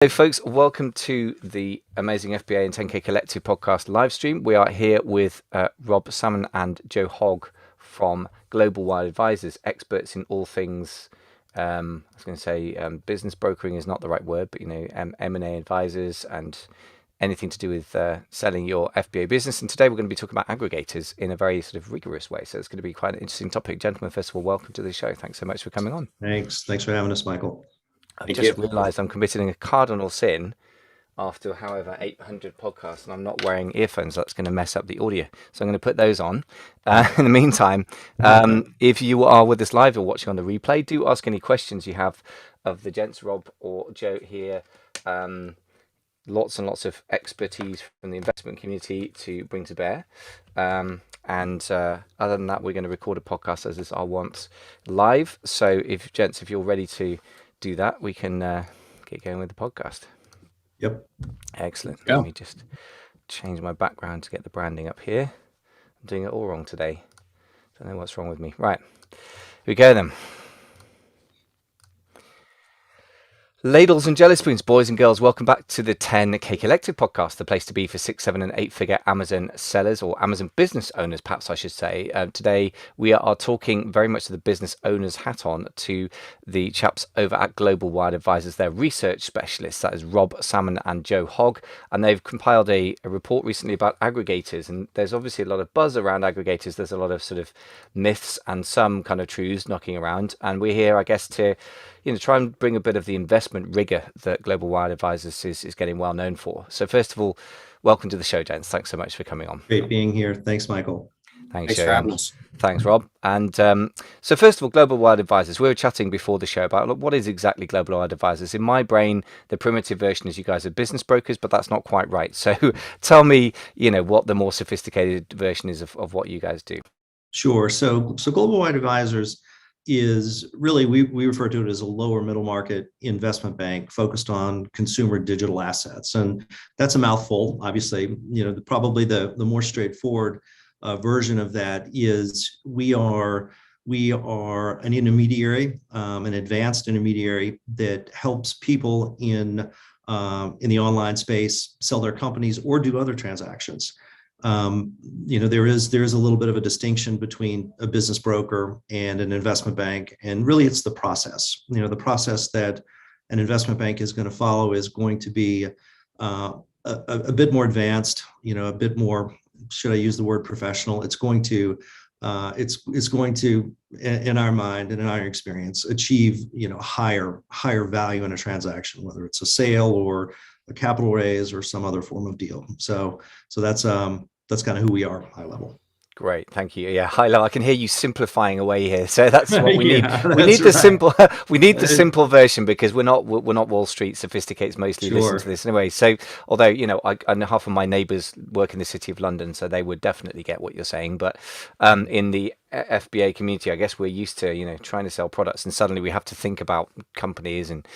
Hey folks, welcome to the amazing FBA and 10K Collective podcast live stream. We are here with Rob Salmon and Joe Hogg from Global Wide Advisors, experts in all things. I was going to say business brokering is not the right word, but M&A advisors and anything to do with selling your FBA business. And today we're going to be talking about aggregators in a very sort of rigorous way. So it's going to be quite an interesting topic. Gentlemen, first of all, welcome to the show. Thanks so much for coming on. Thanks for having us, Michael. I just realised I'm committing a cardinal sin after however 800 podcasts, and I'm not wearing earphones. That's going to mess up the audio. So I'm going to put those on. In the meantime, if you are with us live or watching on the replay, do ask any questions you have of the gents, Rob or Joe here. Lots and lots of expertise from the investment community to bring to bear. Other than that, we're going to record a podcast as is our want live. So if you're ready to do that, we can get going with the podcast. Yep. Excellent. Let me just change my background to get the branding up here. I'm doing it all wrong today. Don't know what's wrong with me. Right. Here we go then. Ladles and jelly spoons, boys and girls, welcome back to the 10K Collective podcast, the place to be for 6, 7 and 8 figure Amazon sellers, or Amazon business owners, perhaps I should say. Today we are talking very much to the business owner's hat on to the chaps over at Global Wide Advisors, their research specialists. That is Rob Salmon and Joe Hogg, and they've compiled a report recently about aggregators. And there's obviously a lot of buzz around aggregators. There's a lot of sort of myths and some kind of truths knocking around. And we're here, I guess, to try and bring a bit of the investment rigor that Global Wide Advisors is getting well known for. So first of all, welcome to the show, gents. Thanks so much for coming on. Great being here. Thanks, Michael. Thanks for having us. Thanks, Rob. And so first of all, Global Wide Advisors, we were chatting before the show about what is exactly Global Wide Advisors. In my brain, the primitive version is you guys are business brokers, but that's not quite right. So tell me, what the more sophisticated version is of what you guys do. Sure. So Global Wide Advisors is really, we refer to it as a lower middle market investment bank focused on consumer digital assets. And that's a mouthful. Obviously, probably the more straightforward version of that is we are an intermediary, an advanced intermediary that helps people in the online space sell their companies or do other transactions. There is a little bit of a distinction between a business broker and an investment bank, and really it's the process. The process that an investment bank is going to follow is going to be a bit more advanced, a bit more, should I use the word professional? It's going to, in our mind and in our experience, achieve higher value in a transaction, whether it's a sale or a capital raise or some other form of deal. So that's kind of who we are, high level. Great, thank you. Yeah, high level. I can hear you simplifying away here. So that's what we need. We need the right. simple. We need the simple version because we're not Wall Street sophisticates. Mostly listen to this anyway. So although I half of my neighbours work in the city of London, so they would definitely get what you're saying. But in the FBA community, I guess we're used to trying to sell products, and suddenly we have to think about companies and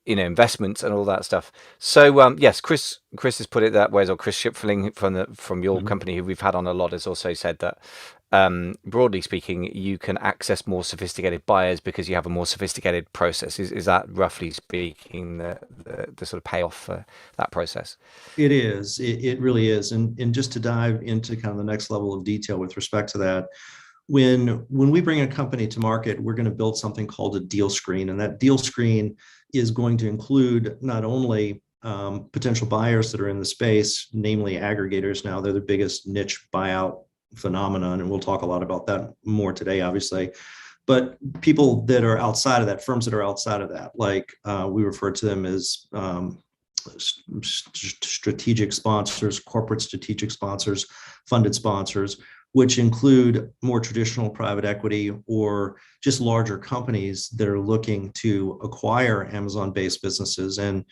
investments and all that stuff. So yes, Chris has put it that way, or Chris Schipfling from your company, who we've had on a lot, has also said that broadly speaking, you can access more sophisticated buyers because you have a more sophisticated process. Is that roughly speaking the sort of payoff for that process? It is. It really is. And just to dive into kind of the next level of detail with respect to that, when we bring a company to market, we're going to build something called a deal screen, and that deal screen is going to include not only potential buyers that are in the space, namely aggregators. Now they're the biggest niche buyout phenomenon, and we'll talk a lot about that more today, obviously. But people that are outside of that, firms that are outside of that, like we refer to them as strategic sponsors, corporate strategic sponsors, funded sponsors, which include more traditional private equity or just larger companies that are looking to acquire Amazon-based businesses and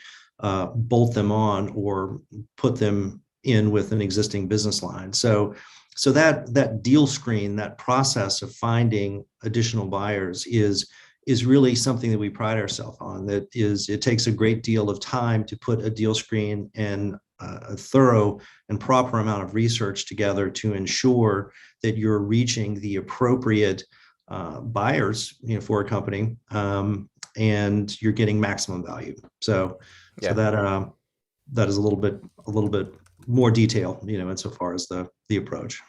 bolt them on or put them in with an existing business line. So that deal screen, that process of finding additional buyers is really something that we pride ourselves on. It takes a great deal of time to put a deal screen and a thorough and proper amount of research together to ensure that you're reaching the appropriate buyers, for a company, and you're getting maximum value. So So Yeah. that is a little bit more detail, insofar as the approach.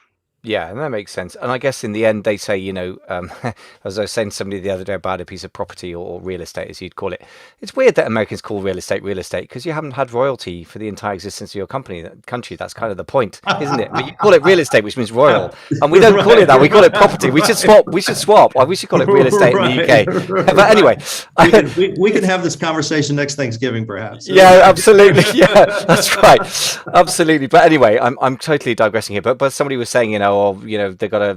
Yeah, and that makes sense. And I guess in the end, they say, as I was saying to somebody the other day about a piece of property or real estate, as you'd call it, it's weird that Americans call real estate because you haven't had royalty for the entire existence of your country. That's kind of the point, isn't it? But you call it real estate, which means royal, and we don't call it Right. that. We call it property. We should swap. We should swap. We should call it real estate in the Right. UK. But anyway, We can have this conversation next Thanksgiving, perhaps. yeah, absolutely. Yeah, that's right. Absolutely. But anyway, I'm totally digressing here. But somebody was saying, they got a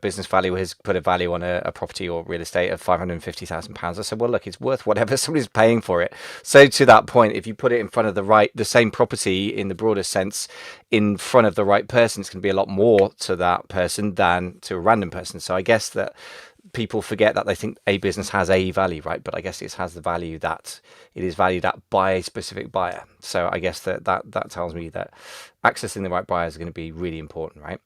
business value has put a value on a property or real estate of £550,000. I said, well, look, it's worth whatever somebody's paying for it. So to that point, if you put it in front of the same property in the broader sense, in front of the right person, it's going to be a lot more to that person than to a random person. So I guess that people forget that they think a business has a value, right? But I guess it has the value that it is valued at by a specific buyer. So I guess that tells me that accessing the right buyers is going to be really important, right?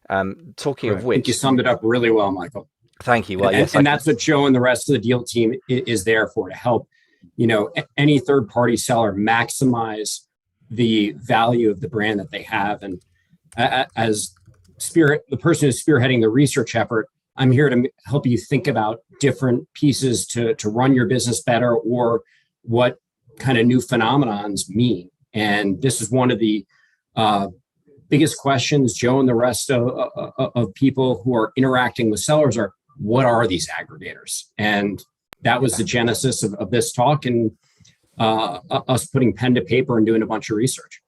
Talking of Correct. I think you which, summed it up really well, Michael. thank you. Well, yes, And that's what Joe and the rest of the deal team is there for, to help, any third party seller maximize the value of the brand that they have. And as the person who's spearheading the research effort, I'm here to help you think about different pieces to run your business better, or what kind of new phenomenons mean. And this is one of the biggest questions Joe and the rest of people who are interacting with sellers are, what are these aggregators? And that was the genesis of this talk, and us putting pen to paper and doing a bunch of research.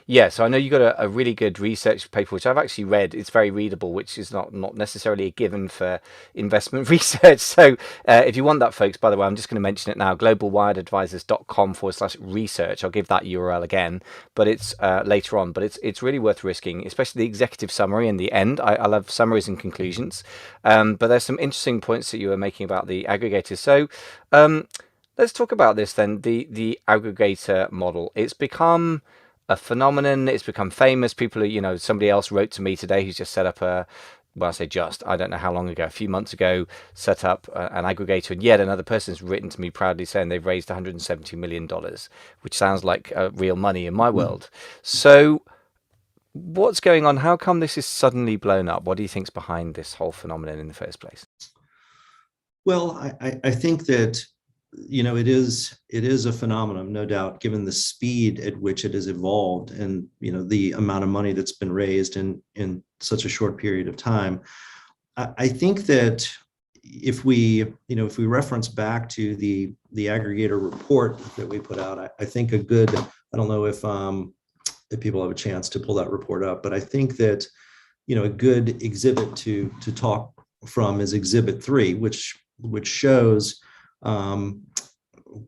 yeah, so I know you got a really good research paper, which I've actually read. It's very readable, which is not necessarily a given for investment research. So if you want that, folks, by the way, I'm just going to mention it now, globalwiredadvisors.com/research. I'll give that URL again, but it's later on. But it's really worth risking, especially the executive summary in the end. I love summaries and conclusions. But there's some interesting points that you were making about the aggregators. So let's talk about this then, the aggregator model. It's become a phenomenon. It's become famous. People are, somebody else wrote to me today who's just set up well, I say just, I don't know how long ago, a few months ago, set up an aggregator. And yet another person's written to me proudly saying they've raised $170 million, which sounds like real money in my world. So what's going on? How come this is suddenly blown up? What do you think's behind this whole phenomenon in the first place? Well, I think that it is a phenomenon, no doubt, given the speed at which it has evolved, and the amount of money that's been raised in such a short period of time. I think that if we reference back to the aggregator report that we put out, I think I don't know if people have a chance to pull that report up, but I think that a good exhibit to talk from is Exhibit 3, which shows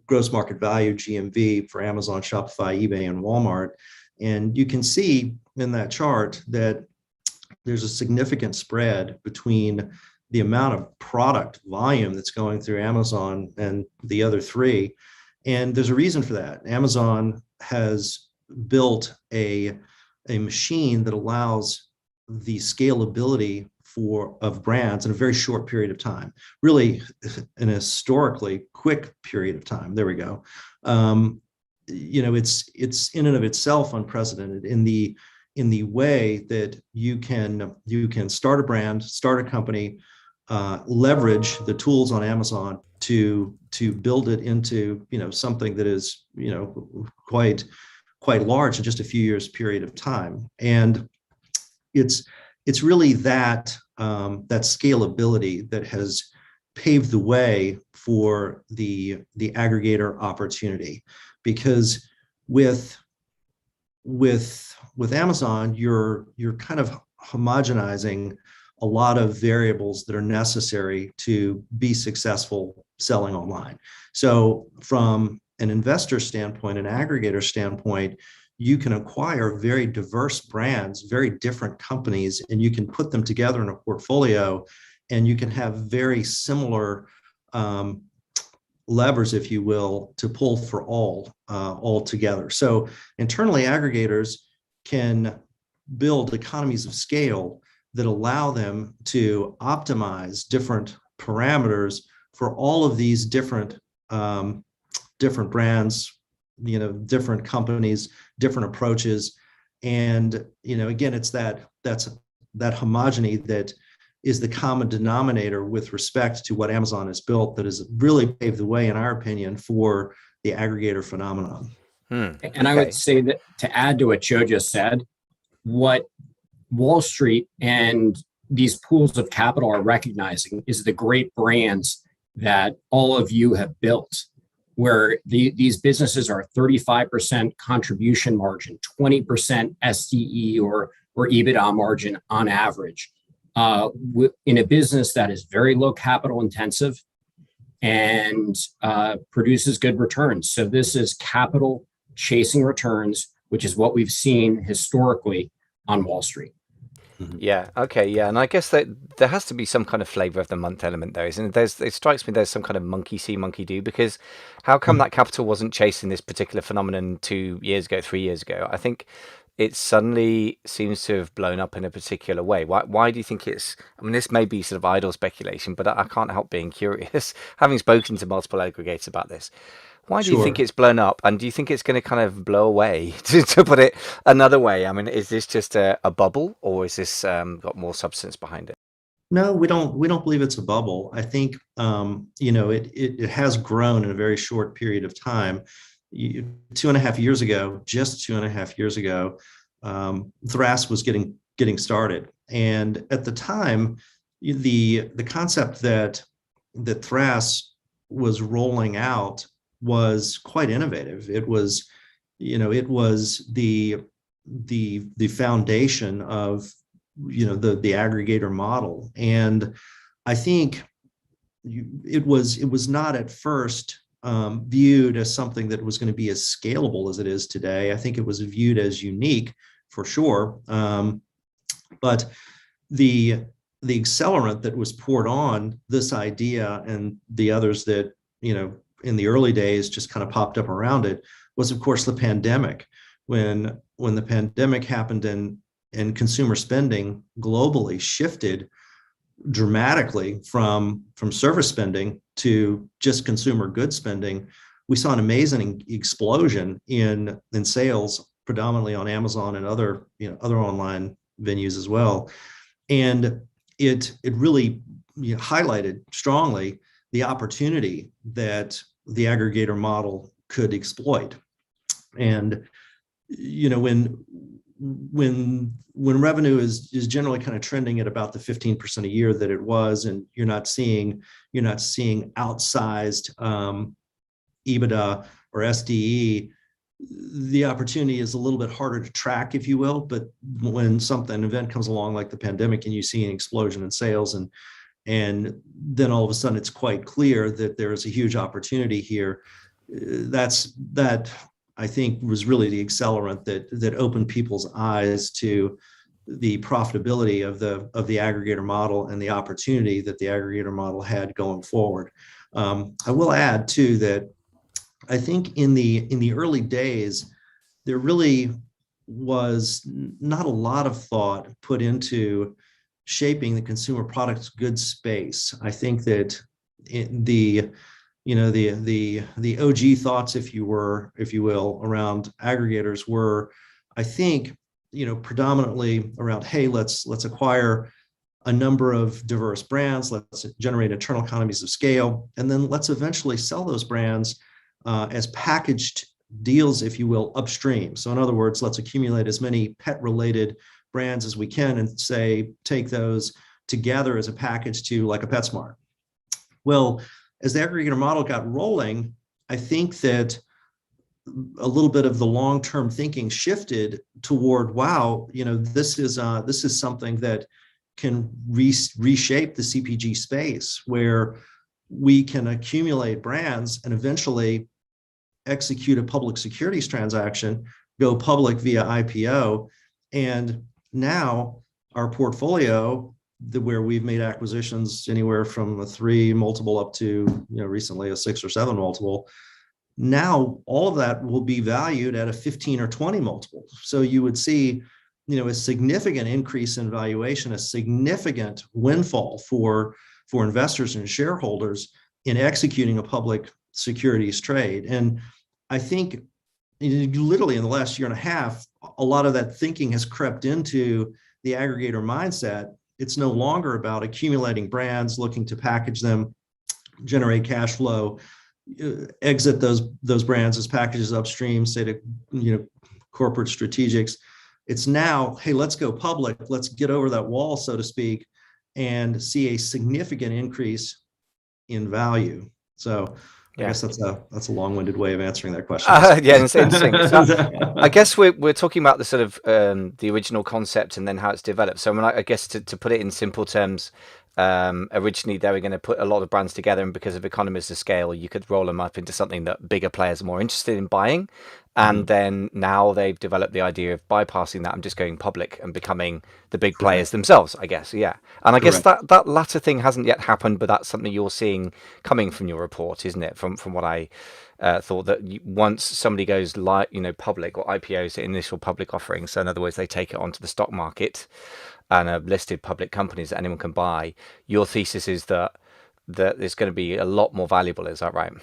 gross market value, GMV, for Amazon, Shopify, eBay, and Walmart. And you can see in that chart that there's a significant spread between the amount of product volume that's going through Amazon and the other three. And there's a reason for that. Amazon has built a machine that allows the scalability of brands in a very short period of time, really an historically quick period of time. There we go. It's in and of itself unprecedented in the way that you can start a brand, start a company, leverage the tools on Amazon to build it into something that is quite large in just a few years period of time. And it's really that scalability that has paved the way for the aggregator opportunity, because with Amazon, you're kind of homogenizing a lot of variables that are necessary to be successful selling online. So from an investor standpoint, an aggregator standpoint, you can acquire very diverse brands, very different companies, and you can put them together in a portfolio, and you can have very similar levers, if you will, to pull for all together. So internally, aggregators can build economies of scale that allow them to optimize different parameters for all of these different brands, different companies, different approaches. And, again, it's that homogeny that is the common denominator with respect to what Amazon has built that has really paved the way, in our opinion, for the aggregator phenomenon. And I would say that to add to what Joe just said, what Wall Street and these pools of capital are recognizing is the great brands that all of you have built, where these businesses are 35% contribution margin, 20% SDE or EBITDA margin on average, in a business that is very low capital intensive and produces good returns. So this is capital chasing returns, which is what we've seen historically on Wall Street. Yeah. Okay. Yeah. And I guess that there has to be some kind of flavor of the month element, though, isn't it? It strikes me there's some kind of monkey see, monkey do, because how come that capital wasn't chasing this particular phenomenon 2 years ago, 3 years ago? I think it suddenly seems to have blown up in a particular way. Why do you think it's? I mean, this may be sort of idle speculation, but I can't help being curious, having spoken to multiple aggregators about this. Why do you think it's blown up? And do you think it's going to kind of blow away, to put it another way? I mean, is this just a bubble, or is this got more substance behind it? No, we don't believe it's a bubble. I think it has grown in a very short period of time. 2.5 years ago, just 2.5 years ago, Thras was getting started, and at the time, the concept that Thras was rolling out was quite innovative. It was the foundation of the aggregator model, and I think it was not at first viewed as something that was going to be as scalable as it is today. I think it was viewed as unique for sure, but the accelerant that was poured on this idea and the others that in the early days just kind of popped up around it was, of course, the pandemic. When the pandemic happened and consumer spending globally shifted dramatically from service spending to just consumer goods spending, we saw an amazing explosion in sales, predominantly on Amazon and other online venues as well. And it really highlighted strongly the opportunity that the aggregator model could exploit. And when revenue is generally kind of trending at about the 15% a year that it was, and you're not seeing outsized EBITDA or SDE, the opportunity is a little bit harder to track, if you will. But when an event comes along like the pandemic and you see an explosion in sales, and then all of a sudden it's quite clear that there is a huge opportunity here, that I think was really the accelerant that opened people's eyes to the profitability of the aggregator model and the opportunity that the aggregator model had going forward. I will add too that I think in the early days there really was not a lot of thought put into shaping the consumer products goods space. I think that the OG thoughts, if you will, around aggregators were, I think, predominantly around, hey, let's acquire a number of diverse brands, let's generate internal economies of scale, and then let's eventually sell those brands as packaged deals, if you will, upstream. So in other words, let's accumulate as many pet-related brands as we can and take those together as a package to like a PetSmart. Well, as the aggregator model got rolling, I think that a little bit of the long-term thinking shifted toward, wow, this is something that can reshape the CPG space, where we can accumulate brands and eventually execute a public securities transaction, go public via IPO, and now our portfolio, where we've made acquisitions anywhere from a 3 multiple up to recently a 6 or 7 multiple. Now all of that will be valued at a 15 or 20 multiple. So you would see, a significant increase in valuation, a significant windfall for investors and shareholders in executing a public securities trade. And I think literally in the last year and a half, a lot of that thinking has crept into the aggregator mindset. It's no longer about accumulating brands, looking to package them, generate cash flow, exit those brands as packages upstream, say to corporate strategics. It's now, hey, let's go public, let's get over that wall, so to speak, and see a significant increase in value. So I guess that's a long-winded way of answering that question. Yeah, it's interesting. So I guess we're talking about the sort of the original concept and then how it's developed. So I guess to put it in simple terms, originally they were going to put a lot of brands together, and because of economies of scale, you could roll them up into something that bigger players are more interested in buying. And then now they've developed the idea of bypassing that and just going public and becoming the big players themselves, I guess. Yeah. And I guess that latter thing hasn't yet happened, but that's something you're seeing coming from your report, isn't it? From what I thought, that once somebody goes public, or IPOs, initial public offerings, so in other words, they take it onto the stock market and are listed public companies that anyone can buy, your thesis is that it's going to be a lot more valuable. Is that right?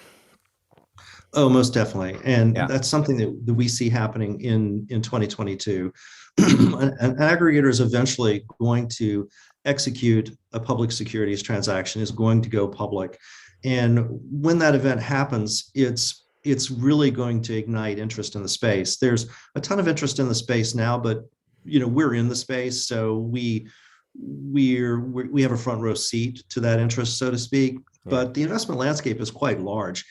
Oh, most definitely. And that's something that we see happening in 2022. An aggregator is eventually going to execute a public securities transaction, is going to go public. And when that event happens, it's really going to ignite interest in the space. There's a ton of interest in the space now, but we're in the space, so we have a front row seat to that interest, so to speak. But the investment landscape is quite large.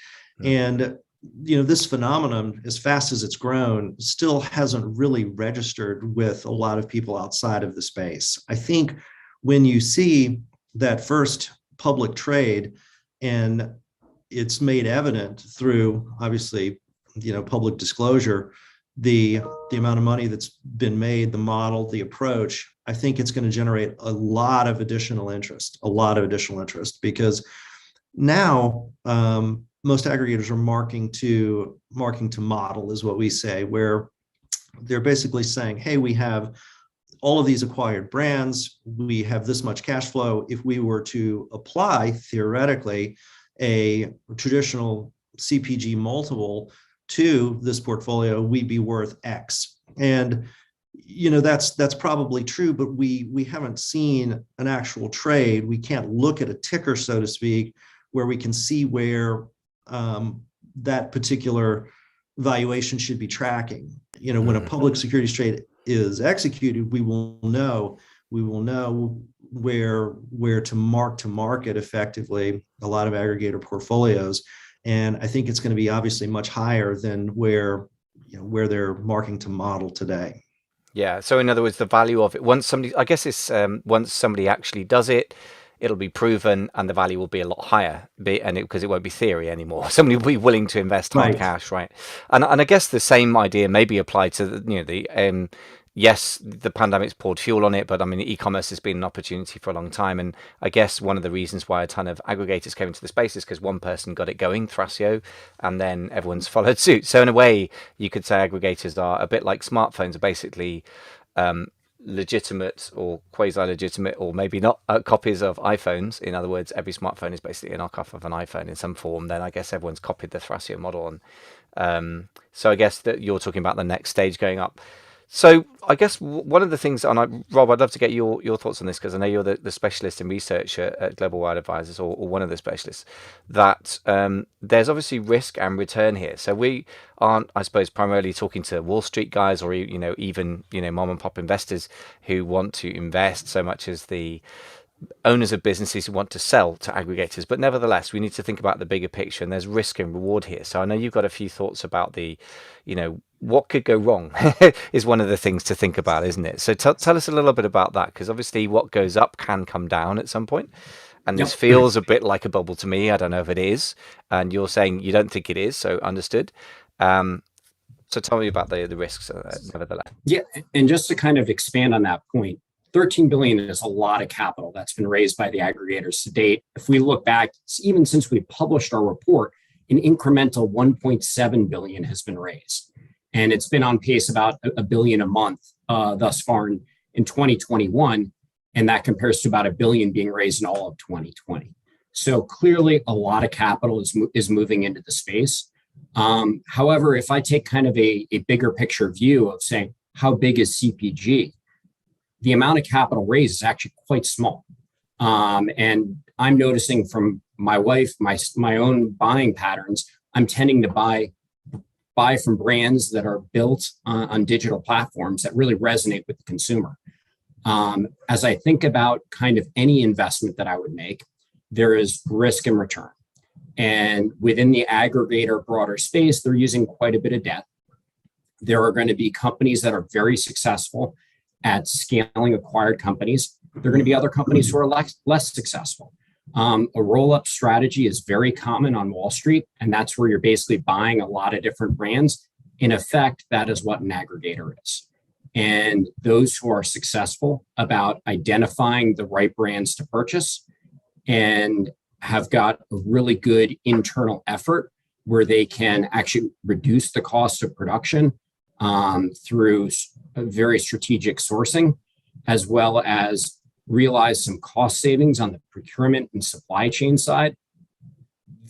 And this phenomenon, as fast as it's grown, still hasn't really registered with a lot of people outside of the space. I think when you see that first public trade, and it's made evident through, obviously, public disclosure, the amount of money that's been made, the model, the approach, I think it's going to generate a lot of additional interest, because now most aggregators are marking to model, is what we say, where they're basically saying, hey, we have all of these acquired brands, we have this much cash flow. If we were to apply, theoretically, a traditional CPG multiple to this portfolio, we'd be worth X. And that's probably true, but we haven't seen an actual trade. We can't look at a ticker, so to speak, where we can see where that particular valuation should be tracking. When a public securities trade is executed, we will know where to market effectively a lot of aggregator portfolios. And I think it's going to be obviously much higher than where they're marking to model today. Yeah. So in other words, the value of it, once somebody actually does it, it'll be proven, and the value will be a lot higher, because it won't be theory anymore. Somebody will be willing to invest hard cash, right? And I guess the same idea may be applied to yes, the pandemic's poured fuel on it, but I mean, e-commerce has been an opportunity for a long time. And I guess one of the reasons why a ton of aggregators came into the space is because one person got it going, Thrasio, and then everyone's followed suit. So in a way, you could say aggregators are a bit like smartphones, are basically legitimate or quasi-legitimate, or maybe not, copies of iPhones. In other words, every smartphone is basically a knockoff of an iPhone in some form. Then I guess everyone's copied the Thrasio model. And so I guess that you're talking about the next stage going up. So I guess one of the things, and Rob, I'd love to get your thoughts on this, because I know you're the specialist in research at Global Wide Advisors, or one of the specialists, that there's obviously risk and return here. So we aren't, I suppose, primarily talking to Wall Street guys, or even mom and pop investors who want to invest so much as the owners of businesses who want to sell to aggregators. But nevertheless, we need to think about the bigger picture, and there's risk and reward here. So I know you've got a few thoughts about what could go wrong is one of the things to think about, isn't it? So tell us a little bit about that, because obviously what goes up can come down at some point. And this feels a bit like a bubble to me. I don't know if it is. And you're saying you don't think it is, so understood. So tell me about the risks, nevertheless. Yeah, and just to kind of expand on that point, 13 billion is a lot of capital that's been raised by the aggregators to date. If we look back, even since we published our report, an incremental 1.7 billion has been raised. And it's been on pace about a billion a month thus far in 2021. And that compares to about $1 billion being raised in all of 2020. So clearly a lot of capital is moving into the space. However, if I take kind of a bigger picture view of saying, how big is CPG? The amount of capital raised is actually quite small. And I'm noticing from my wife, my own buying patterns, I'm tending to buy from brands that are built on digital platforms that really resonate with the consumer. As I think about kind of any investment that I would make, there is risk and return. And within the aggregator broader space, they're using quite a bit of debt. There are going to be companies that are very successful at scaling acquired companies. There are going to be other companies who are less successful. A roll-up strategy is very common on Wall Street, and that's where you're basically buying a lot of different brands. In effect, that is what an aggregator is. And those who are successful about identifying the right brands to purchase and have got a really good internal effort where they can actually reduce the cost of production through a very strategic sourcing, as well as realize some cost savings on the procurement and supply chain side.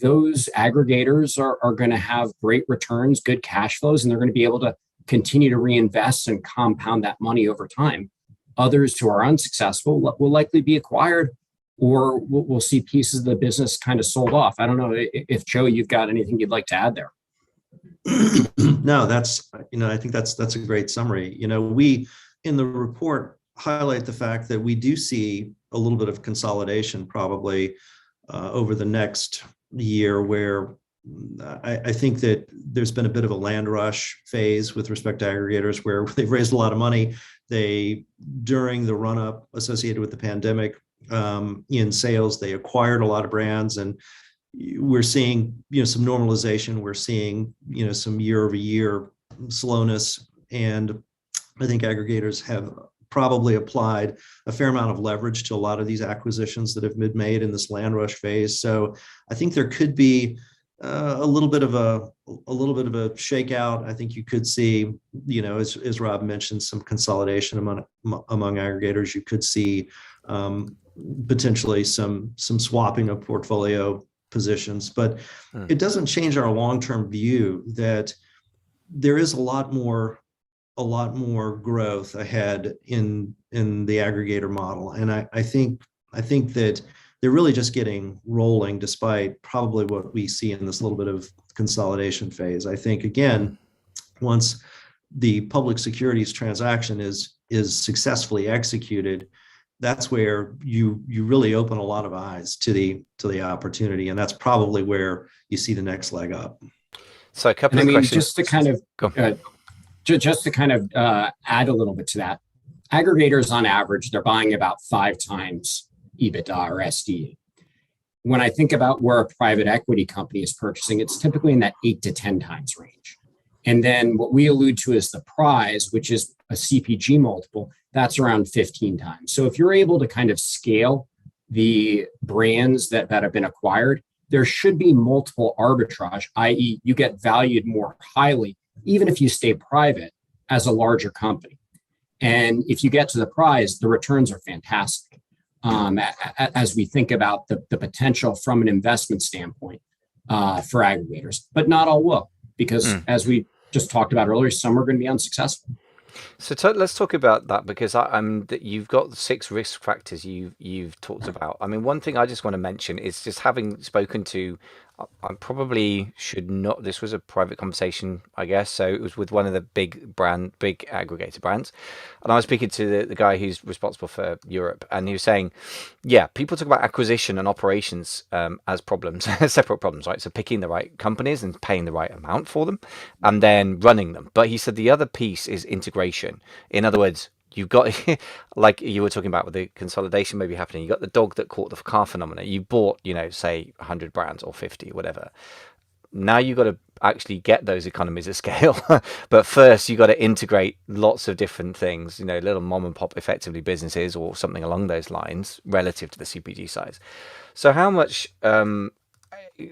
Those aggregators are going to have great returns, good cash flows, and they're going to be able to continue to reinvest and compound that money over time. Others who are unsuccessful will likely be acquired, or we'll see pieces of the business kind of sold off. I don't know if Joe, you've got anything you'd like to add there. No, I think that's a great summary. We in the report highlight the fact that we do see a little bit of consolidation probably over the next year, where I think that there's been a bit of a land rush phase with respect to aggregators, where they've raised a lot of money. During the run up associated with the pandemic, in sales, they acquired a lot of brands, and we're seeing some normalization. We're seeing some year over year slowness, and I think aggregators have probably applied a fair amount of leverage to a lot of these acquisitions that have been made in this land rush phase. So I think there could be a little bit of a shakeout. I think you could see, as Rob mentioned, some consolidation among aggregators. You could see potentially some swapping of portfolio positions, but it doesn't change our long-term view that there is a lot more growth ahead in the aggregator model. And I think that they're really just getting rolling, despite probably what we see in this little bit of consolidation phase. I think, again, once the public securities transaction is successfully executed, that's where you really open a lot of eyes to the opportunity, and that's probably where you see the next leg up. So a couple of questions. Just to kind of add a little bit to that, aggregators on average, they're buying about 5 times EBITDA or SDE. When I think about where a private equity company is purchasing, it's typically in that 8 to 10 times range. And then what we allude to as the prize, which is a CPG multiple, that's around 15 times. So if you're able to kind of scale the brands that have been acquired, there should be multiple arbitrage, i.e. you get valued more highly, even if you stay private as a larger company. And if you get to the prize, the returns are fantastic. As we think about the potential from an investment standpoint for aggregators, but not all will, because as we just talked about earlier, some are going to be unsuccessful. So let's talk about that, because you've got 6 risk factors you've talked about. I mean, one thing I just want to mention is, just having spoken to, I probably should not, this was a private conversation, I guess. So it was with one of the big aggregator brands. And I was speaking to the guy who's responsible for Europe. And he was saying, yeah, people talk about acquisition and operations as problems, separate problems, right? So picking the right companies and paying the right amount for them and then running them. But he said the other piece is integration. In other words, you've got, like you were talking about with the consolidation maybe happening, you got the dog that caught the car phenomena. You bought, say 100 brands or 50, whatever. Now you've got to actually get those economies of scale. But first you've got to integrate lots of different things, little mom and pop effectively businesses or something along those lines relative to the CPG size. So how much,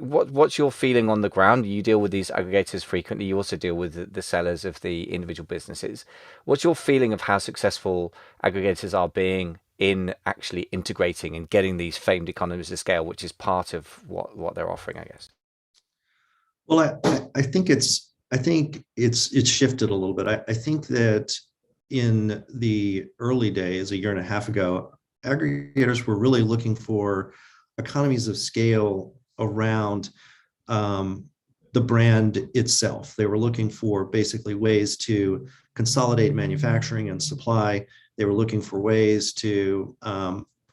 what's your feeling on the ground? You deal with these aggregators frequently. You also deal with the sellers of the individual businesses. What's your feeling of how successful aggregators are being in actually integrating and getting these famed economies of scale, which is part of what they're offering, I guess? Well, I think it's shifted a little bit. I think that in the early days, a year and a half ago, aggregators were really looking for economies of scale around the brand itself. They were looking for basically ways to consolidate manufacturing and supply. They were looking for ways to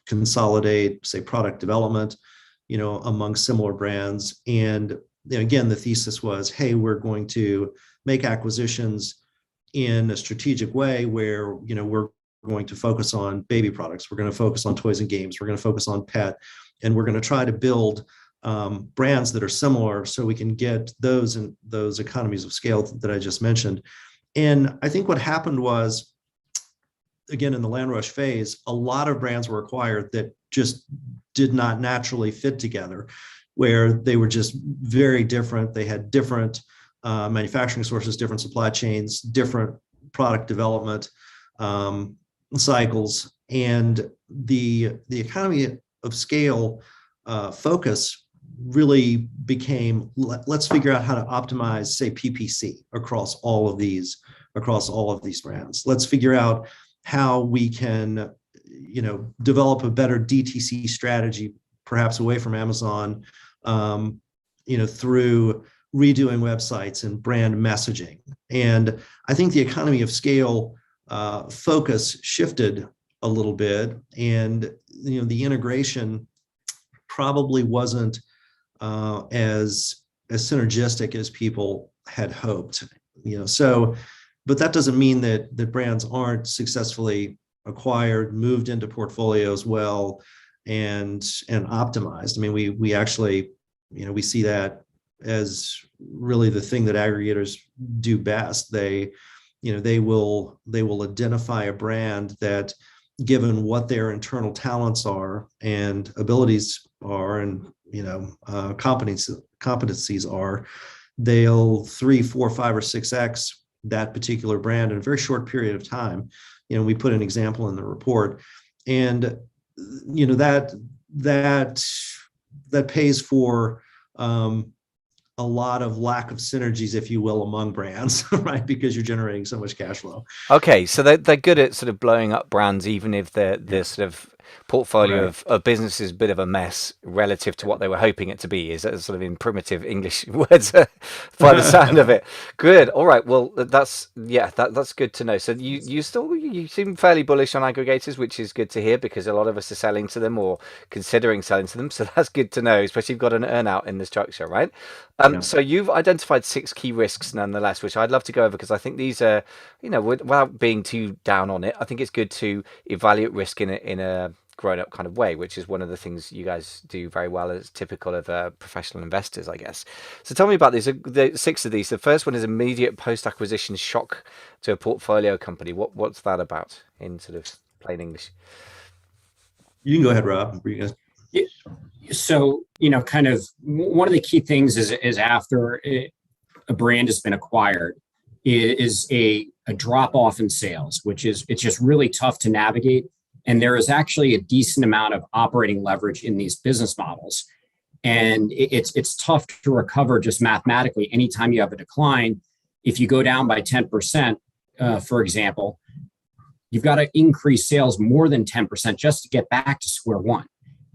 consolidate, say, product development, among similar brands. And again, the thesis was, hey, we're going to make acquisitions in a strategic way where, we're going to focus on baby products. We're going to focus on toys and games. We're going to focus on pet. And we're going to try to build brands that are similar so we can get those and those economies of scale that I just mentioned. And I think what happened was, again, in the land rush phase, a lot of brands were acquired that just did not naturally fit together, where they were just very different. They had different manufacturing sources, different supply chains, different product development cycles, and the economy of scale focus really became, let's figure out how to optimize, say, PPC across all of these brands. Let's figure out how we can develop a better DTC strategy, perhaps away from Amazon, through redoing websites and brand messaging. And I think the economy of scale focus shifted a little bit, and the integration probably wasn't as synergistic as people had hoped. But that doesn't mean that the brands aren't successfully acquired, moved into portfolios well, and optimized. I mean, we actually, we see that as really the thing that aggregators do best. They will identify a brand that, given what their internal talents are and abilities are, and competencies are, they'll 3, 4, 5, or 6x that particular brand in a very short period of time. We put an example in the report, and that pays for a lot of lack of synergies, if you will, among brands, right? Because you're generating so much cash flow. Okay, so they're good at sort of blowing up brands, even if the sort of portfolio Right. of business is a bit of a mess relative to what they were hoping it to be. Is that sort of in primitive English words by the sound of it? Good. All right. Well, that's good to know. So you seem fairly bullish on aggregators, which is good to hear, because a lot of us are selling to them or considering selling to them. So that's good to know, especially if you've got an earnout in the structure, right? Yeah. So you've identified 6 key risks nonetheless, which I'd love to go over, because I think these are, without being too down on it, I think it's good to evaluate risk in a grown-up kind of way, which is one of the things you guys do very well, as typical of professional investors, I guess. So tell me about these. The 6 of these. The first one is immediate post-acquisition shock to a portfolio company. What's that about in sort of plain English? You can go ahead, Rob. Were you guys? Yeah. So, kind of one of the key things is after a brand has been acquired is a drop off in sales, which is, it's just really tough to navigate. And there is actually a decent amount of operating leverage in these business models. And it's tough to recover just mathematically. Anytime you have a decline, if you go down by 10%, for example, you've got to increase sales more than 10% just to get back to square one.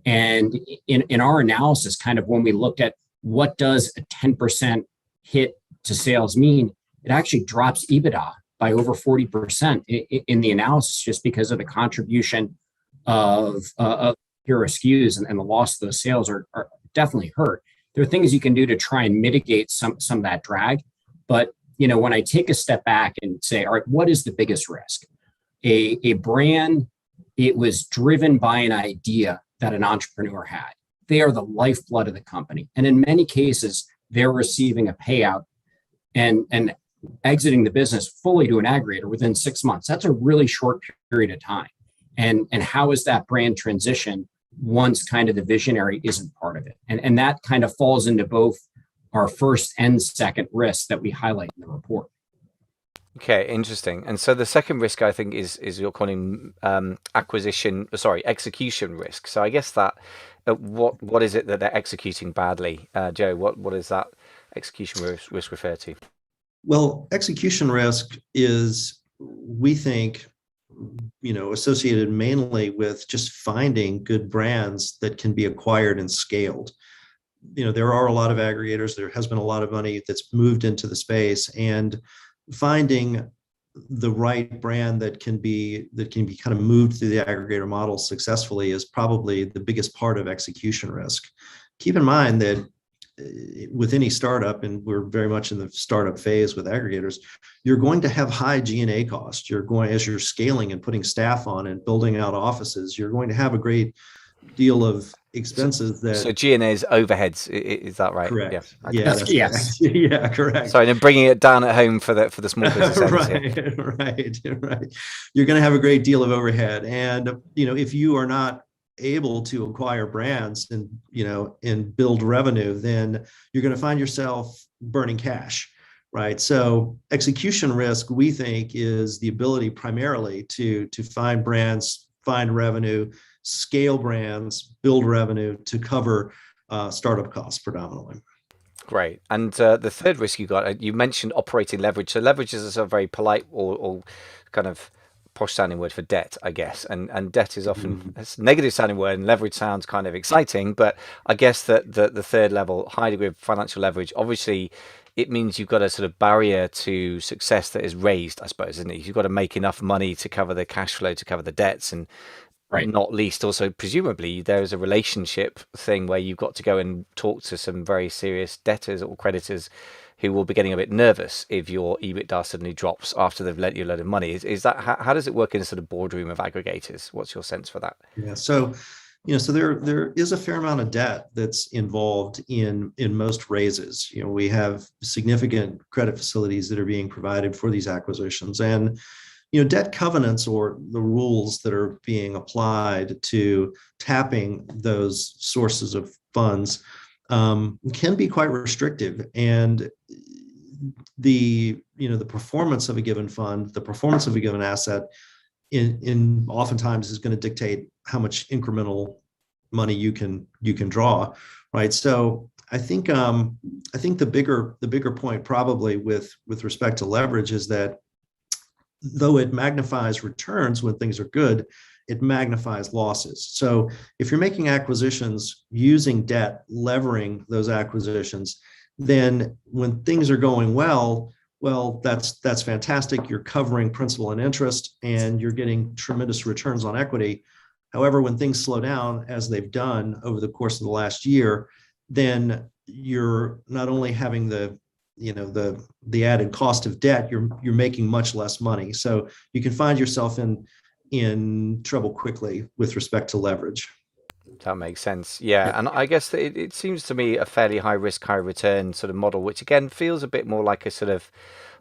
And in our analysis, kind of when we looked at what does a 10% hit to sales mean, it actually drops EBITDA by over 40% in the analysis, just because of the contribution of hero SKUs, and the loss of those sales are definitely hurt. There are things you can do to try and mitigate some of that drag. But when I take a step back and say, all right, what is the biggest risk? A brand, it was driven by an idea that an entrepreneur had. They are the lifeblood of the company. And in many cases, they're receiving a payout and exiting the business fully to an aggregator within 6 months. That's a really short period of time. And how is that brand transition once kind of the visionary isn't part of it? And that kind of falls into both our first and second risks that we highlight in the report. Okay, interesting. And so the second risk, I think, is you're calling execution risk. So I guess that what is it that they're executing badly, Joe? What is that execution risk refer to? Well, execution risk is, we think, associated mainly with just finding good brands that can be acquired and scaled. There are a lot of aggregators. There has been a lot of money that's moved into the space, and finding the right brand that can be kind of moved through the aggregator model successfully is probably the biggest part of execution risk. Keep in mind that with any startup, and we're very much in the startup phase with aggregators, you're going to have high G&A costs. As you're scaling and putting staff on and building out offices, you're going to have a great deal of expenses So G&A is overheads, is that right? Correct. Yeah. Okay. Yeah, that's yes. correct. Yeah, correct. Sorry, and bringing it down at home for the small business owners right, here. right. You're going to have a great deal of overhead, and if you are not able to acquire brands and build revenue, then you're going to find yourself burning cash, right? So execution risk, we think, is the ability primarily to find brands, find revenue, scale brands, build revenue to cover startup costs predominantly. Great. And the third risk you mentioned operating leverage. So leverage is a very polite or kind of posh sounding word for debt, I guess. And debt is often a negative sounding word, and leverage sounds kind of exciting. But I guess that the third level, high degree of financial leverage, obviously it means you've got a sort of barrier to success that is raised, I suppose, isn't it? You've got to make enough money to cover the cash flow, to cover the debts, and Right. not least also presumably there is a relationship thing where you've got to go and talk to some very serious debtors or creditors who will be getting a bit nervous if your EBITDA suddenly drops after they've lent you a load of money. Is that how does it work in a sort of boardroom of aggregators? What's your sense for that? Yeah. So there is a fair amount of debt that's involved in most raises. We have significant credit facilities that are being provided for these acquisitions, and debt covenants, or the rules that are being applied to tapping those sources of funds, can be quite restrictive. And the performance of a given fund, the performance of a given asset, in oftentimes is going to dictate how much incremental money you can draw, right? So I think the bigger point probably with respect to leverage is that though it magnifies returns when things are good, it magnifies losses. So if you're making acquisitions using debt, levering those acquisitions, then when things are going well, that's fantastic. You're covering principal and interest, and you're getting tremendous returns on equity. However, when things slow down, as they've done over the course of the last year, then you're not only having the added cost of debt, you're making much less money. So you can find yourself in trouble quickly with respect to leverage. That makes sense. Yeah. And I guess that it seems to me a fairly high risk, high return sort of model, which again feels a bit more like a sort of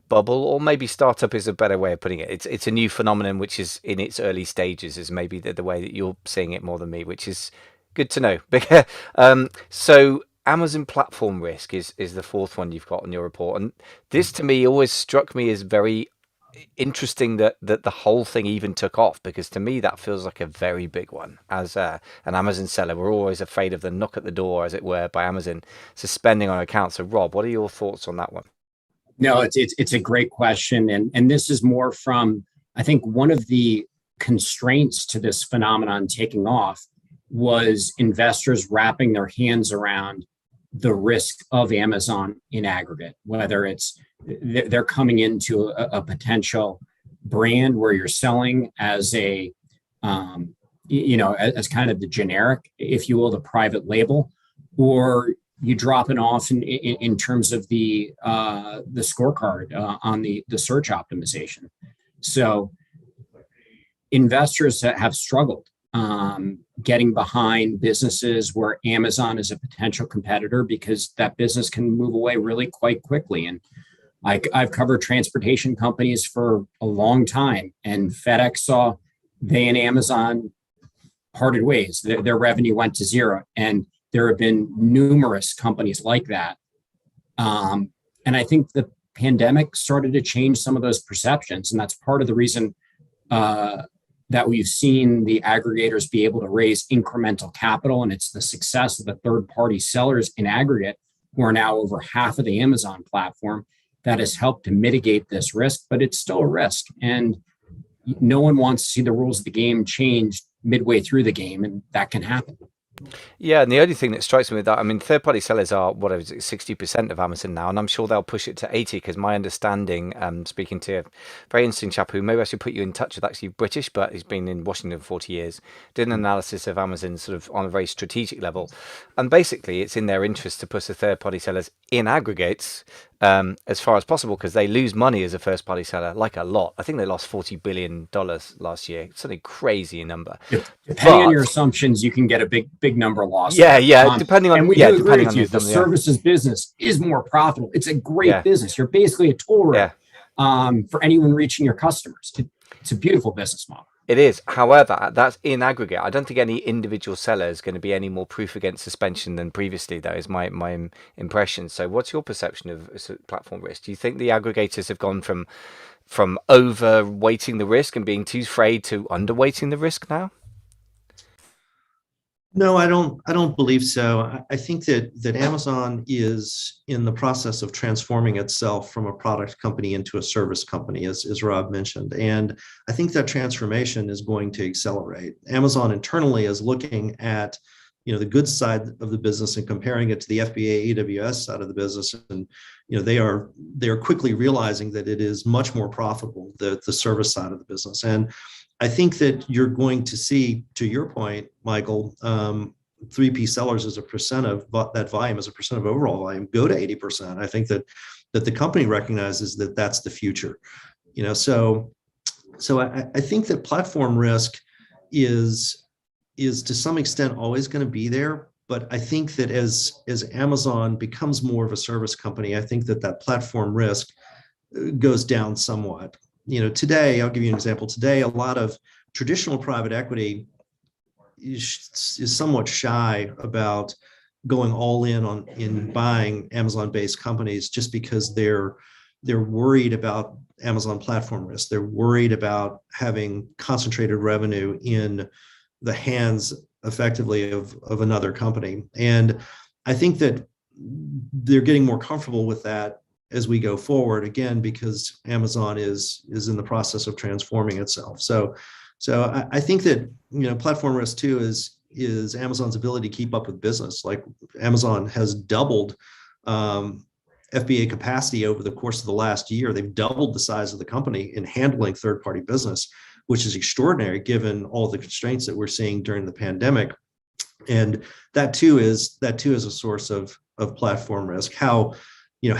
bubble, or maybe startup is a better way of putting it. It's a new phenomenon which is in its early stages, is maybe the way that you're seeing it more than me, which is good to know. So Amazon platform risk is the fourth one you've got on your report, and this to me always struck me as very interesting that the whole thing even took off, because to me that feels like a very big one. As an Amazon seller, we're always afraid of the knock at the door, as it were, by Amazon suspending our account. So Rob, what are your thoughts on that one? No, it's a great question, and this is more from, I think, one of the constraints to this phenomenon taking off was investors wrapping their hands around the risk of Amazon in aggregate, whether it's they're coming into a potential brand where you're selling as a, as kind of the generic, if you will, the private label, or you dropping off in terms of the scorecard on the search optimization. So investors have struggled getting behind businesses where Amazon is a potential competitor, because that business can move away really quite quickly. And I've covered transportation companies for a long time, and FedEx saw they and Amazon parted ways. Their revenue went to zero, and there have been numerous companies like that. And I think the pandemic started to change some of those perceptions, and that's part of the reason that we've seen the aggregators be able to raise incremental capital, and it's the success of the third-party sellers in aggregate who are now over half of the Amazon platform, that has helped to mitigate this risk, but it's still a risk. And no one wants to see the rules of the game changed midway through the game, and that can happen. Yeah, and the only thing that strikes me with that, I mean, third-party sellers are, whatever, 60% of Amazon now, and I'm sure they'll push it to 80, because my understanding, speaking to a very interesting chap who maybe I should put you in touch with, actually British, but he's been in Washington for 40 years, did an analysis of Amazon sort of on a very strategic level. And basically, it's in their interest to push the third-party sellers in aggregates as far as possible, because they lose money as a first-party seller, like a lot. I think they lost $40 billion last year. It's something crazy number. Depending on your assumptions, you can get a big number loss. Yeah, depending on, and we yeah, do agree depending with on you. the The services business is more profitable. It's a great business. You're basically a toll road for anyone reaching your customers. It's a beautiful business model. It is. However, that's in aggregate. I don't think any individual seller is going to be any more proof against suspension than previously, though, is my impression. So what's your perception of platform risk? Do you think the aggregators have gone from overweighting the risk and being too afraid to underweighting the risk now? No, I don't believe so. I think that Amazon is in the process of transforming itself from a product company into a service company, as Rob mentioned. And I think that transformation is going to accelerate. Amazon internally is looking at, the good side of the business and comparing it to the FBA AWS side of the business. And, they are quickly realizing that it is much more profitable, the service side of the business. And I think that you're going to see, to your point, Michael, 3P sellers as a percent of that volume, as a percent of overall volume, go to 80%. I think that the company recognizes that that's the future. So I think that platform risk is to some extent always going to be there. But I think that as Amazon becomes more of a service company, I think that platform risk goes down somewhat. Today, I'll give you an example. Today, a lot of traditional private equity is somewhat shy about going all in buying Amazon-based companies, just because they're worried about Amazon platform risk. They're worried about having concentrated revenue in the hands, effectively, of another company. And I think that they're getting more comfortable with that as we go forward, again, because Amazon is in the process of transforming itself. So I think that platform risk too is Amazon's ability to keep up with business. Like, Amazon has doubled FBA capacity over the course of the last year. They've doubled the size of the company in handling third-party business, which is extraordinary given all the constraints that we're seeing during the pandemic. And that too is a source of platform risk. How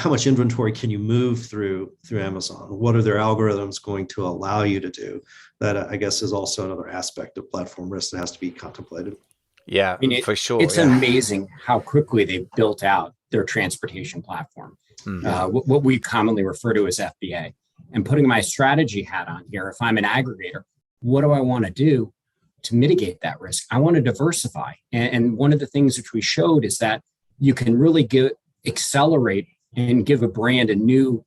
much inventory can you move through Amazon? What are their algorithms going to allow you to do? That, I guess, is also another aspect of platform risk that has to be contemplated. Yeah, for sure. It's amazing how quickly they've built out their transportation platform, what we commonly refer to as FBA. And putting my strategy hat on here, if I'm an aggregator, what do I want to do to mitigate that risk? I want to diversify. And one of the things which we showed is that you can really accelerate and give a brand a new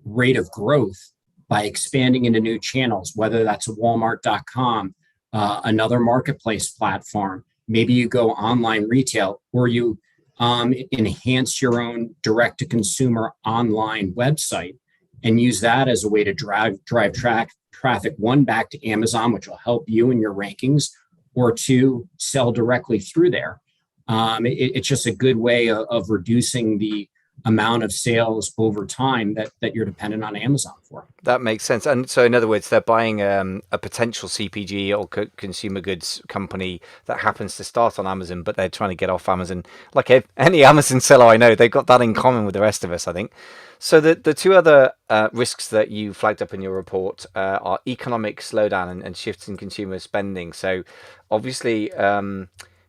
rate of growth by expanding into new channels, whether that's a Walmart.com, another marketplace platform. Maybe you go online retail, or you enhance your own direct-to-consumer online website and use that as a way to drive traffic, one, back to Amazon, which will help you in your rankings, or two, sell directly through there. It's just a good way of reducing the amount of sales over time that you're dependent on Amazon for. That makes sense. And so, in other words, they're buying a potential CPG or consumer goods company that happens to start on Amazon, but they're trying to get off Amazon. Like any Amazon seller I know, they've got that in common with the rest of us, I think. So the two other risks that you flagged up in your report are economic slowdown and shifts in consumer spending. So obviously,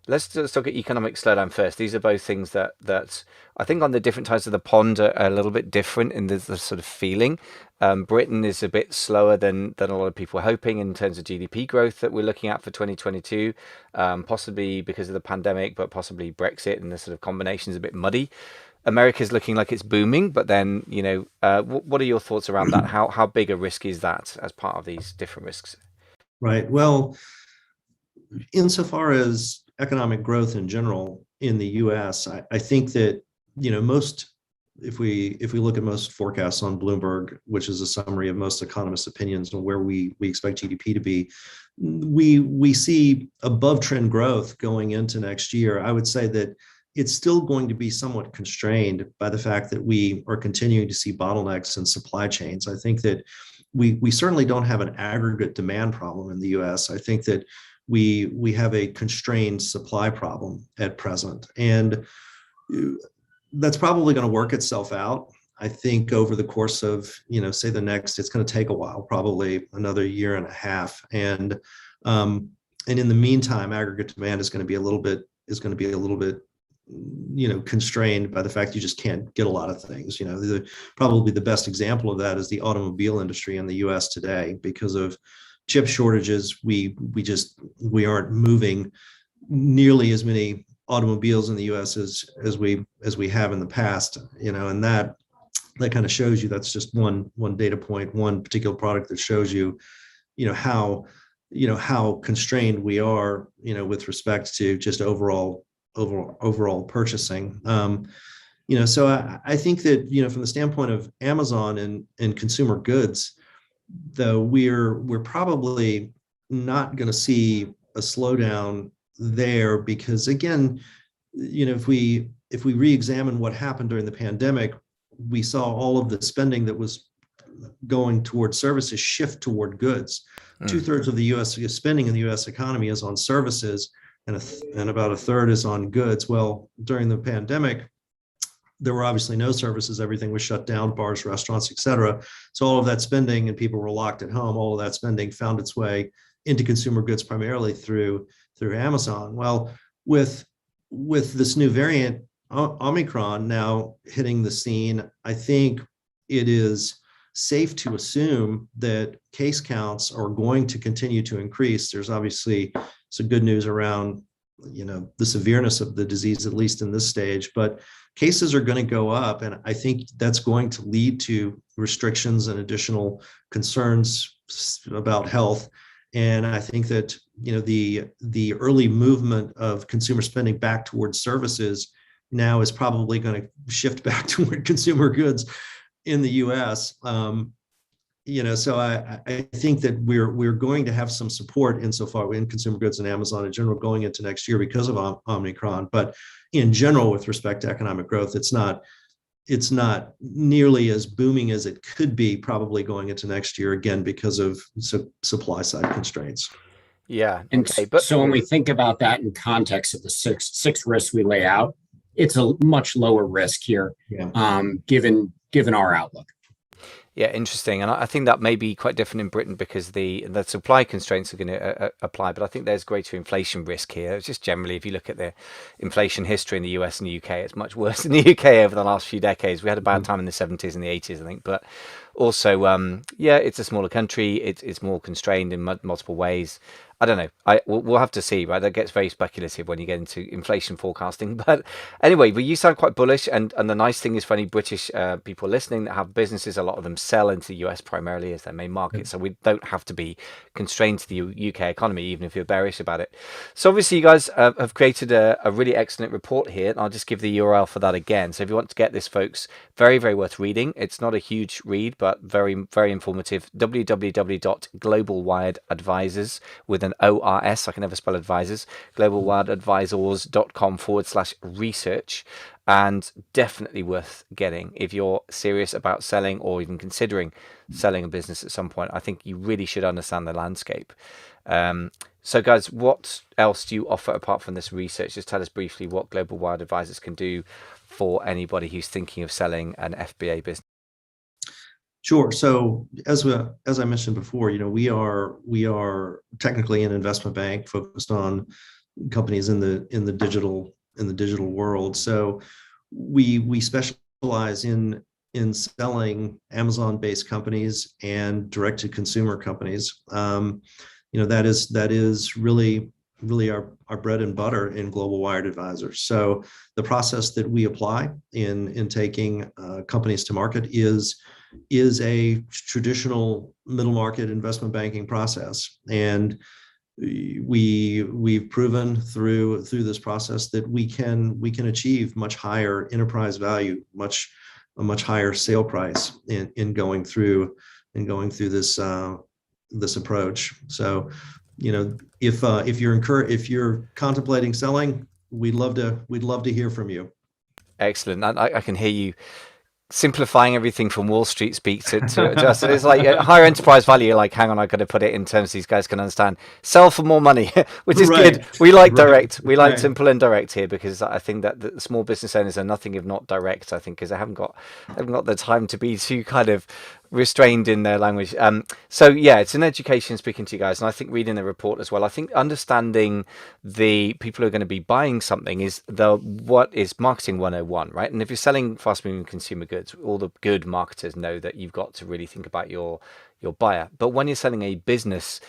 let's just look at economic slowdown first. These are both things that I think on the different sides of the pond are a little bit different in the sort of feeling. Britain is a bit slower than a lot of people are hoping in terms of GDP growth that we're looking at for 2022, possibly because of the pandemic, but possibly Brexit, and the sort of combination is a bit muddy. America's looking like it's booming, but then, what are your thoughts around that? How big a risk is that as part of these different risks? Right. Well, insofar as economic growth in general in the US, I think that most, if we look at most forecasts on Bloomberg, which is a summary of most economists' opinions on where we expect GDP to be, we see above trend growth going into next year. I would say that it's still going to be somewhat constrained by the fact that we are continuing to see bottlenecks in supply chains. I think that we certainly don't have an aggregate demand problem in the US. I think that we have a constrained supply problem at present. And that's probably going to work itself out. I think over the course of, say it's going to take a while, probably another year and a half. And in the meantime, aggregate demand is going to be a little bit constrained by the fact you just can't get a lot of things. Probably the best example of that is the automobile industry in the US today. Because of chip shortages, we aren't moving nearly as many automobiles in the US as we have in the past, and that kind of shows you, that's just one data point, one particular product that shows you, how constrained we are, with respect to just overall purchasing. So I think that, from the standpoint of Amazon and consumer goods, though, we're probably not going to see a slowdown there, because again, if we re-examine what happened during the pandemic, we saw all of the spending that was going towards services shift toward goods. 2/3 of the US spending in the US economy is on services, and about a third is on goods. Well, during the pandemic, there were obviously no services. Everything was shut down, bars, restaurants, et cetera. So all of that spending, and people were locked at home, all of that spending found its way into consumer goods primarily through Amazon. Well, with this new variant, Omicron, now hitting the scene, I think it is safe to assume that case counts are going to continue to increase. There's obviously some good news around, the severeness of the disease, at least in this stage, but cases are going to go up. And I think that's going to lead to restrictions and additional concerns about health. And I think that, the early movement of consumer spending back towards services now is probably going to shift back toward consumer goods in the US. So I think that we're going to have some support insofar in consumer goods and Amazon in general going into next year because of Omicron. But in general, with respect to economic growth, it's not nearly as booming as it could be probably going into next year, again, because of supply side constraints. Yeah. And Okay. But so when we think about that in context of the six risks we lay out, it's a much lower risk here, given our outlook. yeah, interesting. And I think that may be quite different in Britain because the supply constraints are going to apply. But I think there's greater inflation risk here. It's just generally, if you look at the inflation history in the US and the UK, it's much worse in the UK over the last few decades. We had a bad time in the 70s and the 80s, I think. But also, it's a smaller country. It's more constrained in multiple ways. I don't know. We'll have to see, right? That gets very speculative when you get into inflation forecasting. But anyway, you sound quite bullish. And the nice thing is for any British people listening that have businesses, a lot of them sell into the US primarily as their main market. So we don't have to be constrained to the UK economy, even if you're bearish about it. So obviously, you guys have created a really excellent report here. And I'll just give the URL for that again. So if you want to get this, folks, very, very worth reading. It's not a huge read, but very, very informative. www.globalwiredadvisors with an ORS, I can never spell advisors, globalwiredadvisors.com/research, and definitely worth getting if you're serious about selling or even considering selling a business at some point. I think you really should understand the landscape. So guys, what else do you offer apart from this research? Just tell us briefly what Global Wired Advisors can do for anybody who's thinking of selling an FBA business. Sure. So as I mentioned before, we are technically an investment bank focused on companies in the digital world. So we specialize in selling Amazon-based companies and direct-to-consumer companies. That is really our bread and butter in Global Wired Advisors. So the process that we apply in taking companies to market is a traditional middle market investment banking process. And we've proven through this process that we can achieve much higher enterprise value, a much higher sale price in going through this this approach. So, if you're contemplating selling, we'd love to hear from you. Excellent. I can hear you simplifying everything from Wall Street speak to us. It's like higher enterprise value. Like, hang on, I got to put it in terms these guys can understand. Sell for more money, which is Right. good. We like direct. We like Right. simple and direct here, because I think that the small business owners are nothing if not direct. I think because they haven't got the time to be too kind of restrained in their language. So yeah, it's an education speaking to you guys, and I think reading the report as well. I think understanding the people who are going to be buying something is what is marketing 101, right? And if you're selling fast moving consumer goods, all the good marketers know that you've got to really think about your buyer. But when you're selling a business,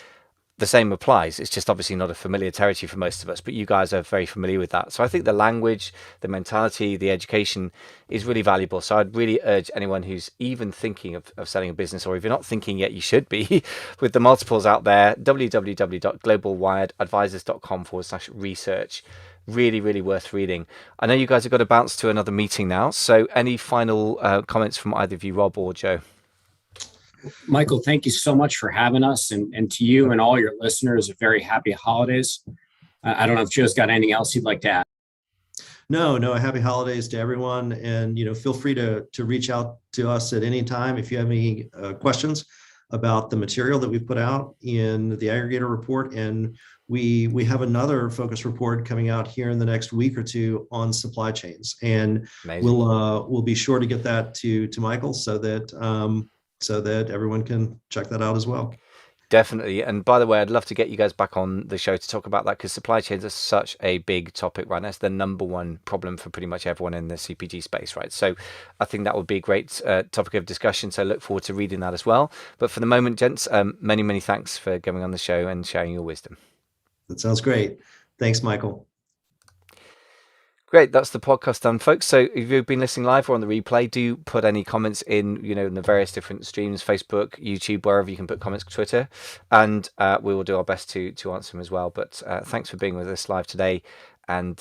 the same applies. It's just obviously not a familiar territory for most of us, but you guys are very familiar with that. So I think the language, the mentality, the education is really valuable. So I'd really urge anyone who's even thinking of selling a business, or if you're not thinking yet, you should be, with the multiples out there. www.globalwiredadvisors.com/research. Really, really worth reading. I know you guys have got to bounce to another meeting now. So any final comments from either of you, Rob or Joe? Michael, thank you so much for having us, and to you and all your listeners, a very happy holidays. I don't know if Joe's got anything else he'd like to add. No, happy holidays to everyone. And, feel free to reach out to us at any time if you have any questions about the material that we put out in the aggregator report. And we have another focus report coming out here in the next week or two on supply chains. And Amazing. we'll be sure to get that to Michael so that everyone can check that out as well. Definitely. And by the way, I'd love to get you guys back on the show to talk about that, because supply chains are such a big topic right now. It's the number one problem for pretty much everyone in the CPG space, right? So I think that would be a great topic of discussion. So look forward to reading that as well. But for the moment, gents, many, many thanks for coming on the show and sharing your wisdom. That sounds great. Thanks, Michael. Great, that's the podcast done, folks. So if you've been listening live or on the replay, do put any comments in, in the various different streams, Facebook, YouTube, wherever you can put comments, Twitter, and we will do our best to answer them as well. But thanks for being with us live today, and